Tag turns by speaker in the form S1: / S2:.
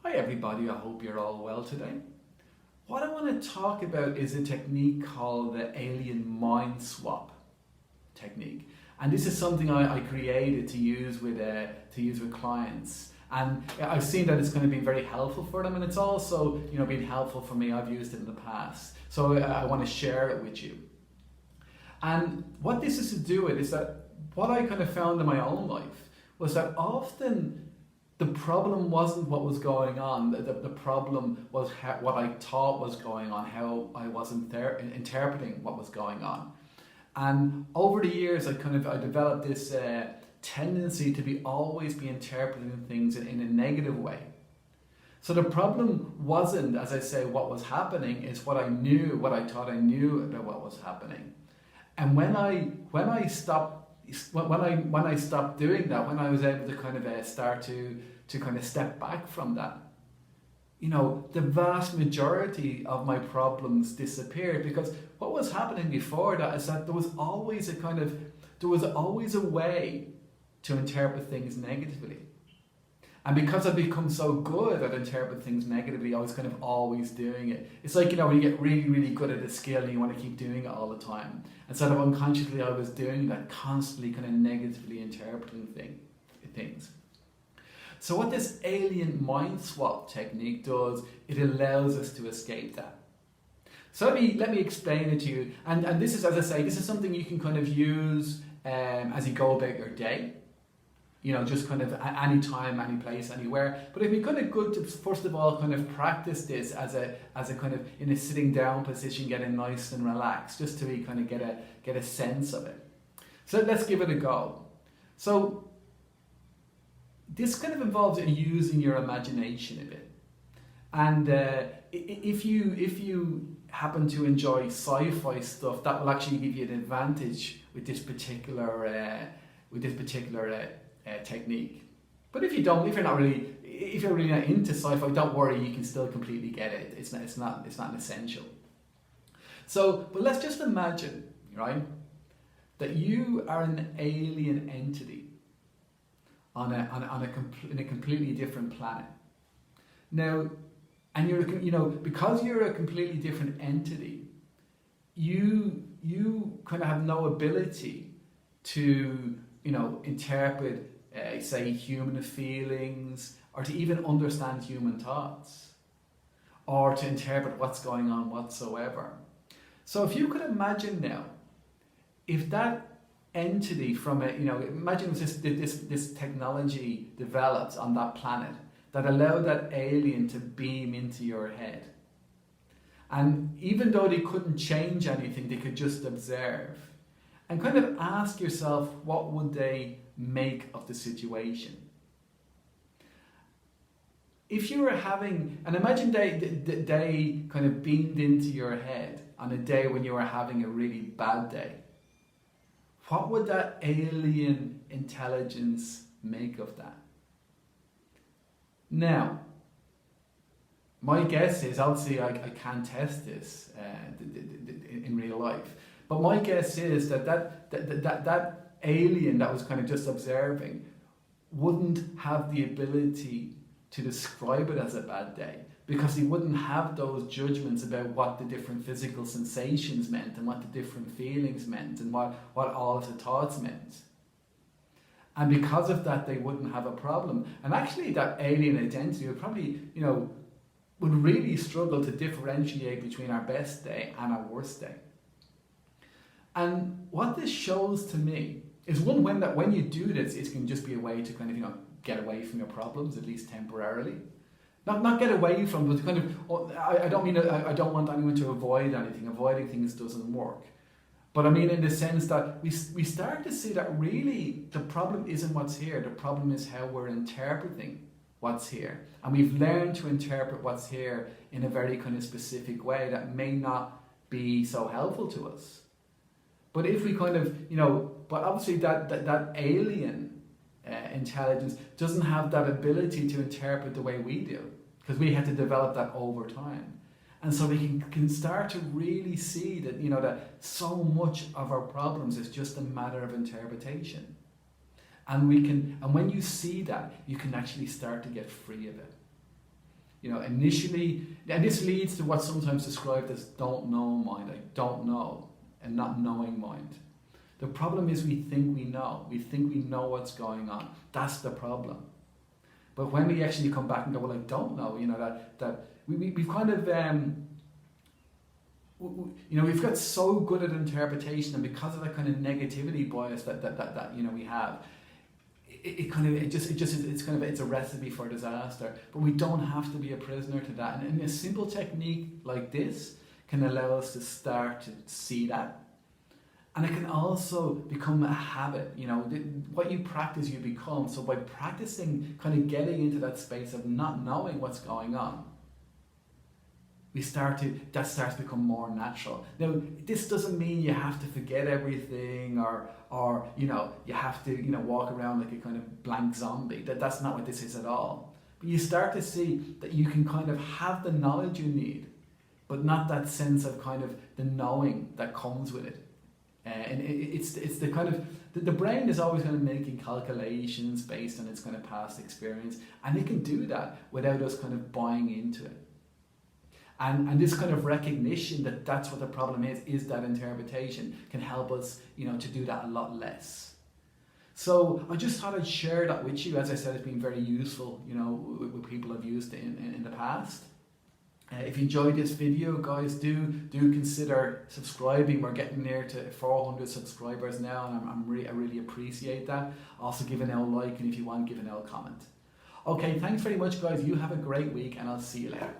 S1: Hi everybody, I hope you're all well today. What I want to talk about is a technique called the alien mind swap technique. And this is something I created to use with clients. And I've seen that it's going to be very helpful for them, and it's also been helpful for me. I've used it in the past. So I want to share it with you. And what this is to do with is that what I kind of found in my own life was that often the problem wasn't what was going on. The problem was what I thought was going on, how I was interpreting what was going on. And over the years, I developed this tendency to always be interpreting things in a negative way. So the problem wasn't, as I say, what was happening. It's what I thought I knew about what was happening. And when I stopped doing that, when I was able to start to kind of step back from that, the vast majority of my problems disappeared, because what was happening before that is that there was always a way to interpret things negatively. And because I've become so good at interpreting things negatively, I was kind of always doing it. It's like, when you get really, really good at a skill and you want to keep doing it all the time. And sort of unconsciously, I was doing that, constantly kind of negatively interpreting things. So what this alien mind swap technique does, it allows us to escape that. So let me explain it to you. And this is, as I say, this is something you can kind of use as you go about your day. Just kind of any time, any place, anywhere. But it'd be kind of good to first of all kind of practice this as a kind of in a sitting down position, getting nice and relaxed, just to kind of get a sense of it. So let's give it a go. So this kind of involves using your imagination a bit. And if you happen to enjoy sci-fi stuff, that will actually give you an advantage with this particular technique. But if you're really not into sci-fi, don't worry, you can still completely get it. It's not an essential. So, but let's just imagine, right, that you are an alien entity in a completely different planet. Now, and you're because you're a completely different entity, you kind of have no ability to interpret say human feelings, or to even understand human thoughts, or to interpret what's going on whatsoever. So if you could imagine now, if that entity from imagine this technology developed on that planet that allowed that alien to beam into your head, and even though they couldn't change anything, they could just observe and kind of ask yourself, what would they make of the situation? If you were and imagine they kind of beamed into your head on a day when you were having a really bad day, what would that alien intelligence make of that? Now, my guess is, obviously I can't test this in real life, but my guess is that alien that was kind of just observing wouldn't have the ability to describe it as a bad day, because he wouldn't have those judgments about what the different physical sensations meant and what the different feelings meant and what all of the thoughts meant. And because of that, they wouldn't have a problem. And actually that alien identity would probably, would really struggle to differentiate between our best day and our worst day. And what this shows to me is when you do this, it can just be a way to kind of get away from your problems, at least temporarily. Not get away from, but kind of. I don't want anyone to avoid anything. Avoiding things doesn't work. But I mean, in the sense that we start to see that really the problem isn't what's here. The problem is how we're interpreting what's here, and we've learned to interpret what's here in a very kind of specific way that may not be so helpful to us. But if we kind of, but obviously that alien intelligence doesn't have that ability to interpret the way we do, because we had to develop that over time. And so we can start to really see that, that so much of our problems is just a matter of interpretation. And when you see that, you can actually start to get free of it. You know, initially, and this leads to what's sometimes described as don't know mind, like don't know, and not knowing mind. The problem is we think we know. We think we know what's going on. That's the problem. But when we actually come back and go, well, I don't know, you know, that we've kind of, you know, we've got so good at interpretation, and because of that kind of negativity bias that you know we have, it's a recipe for disaster. But we don't have to be a prisoner to that. And a simple technique like this can allow us to start to see that. And it can also become a habit. You know, what you practice, you become. So by practicing kind of getting into that space of not knowing what's going on, that starts to become more natural. Now, this doesn't mean you have to forget everything or you know, you have to, you know, walk around like a kind of blank zombie. That's not what this is at all. But you start to see that you can kind of have the knowledge you need, but not that sense of kind of the knowing that comes with it. And it's the kind of, the brain is always kind of making calculations based on its kind of past experience, and it can do that without us kind of buying into it. And this kind of recognition that that's what the problem is that interpretation can help us, you know, to do that a lot less. So I just thought I'd share that with you. As I said, it's been very useful, you know, with people I've used it in the past. If you enjoyed this video, guys, do consider subscribing. We're getting near to 400 subscribers now, and I really appreciate that. Also, give an L like, and if you want, give an L comment. Okay, thanks very much, guys. You have a great week, and I'll see you later.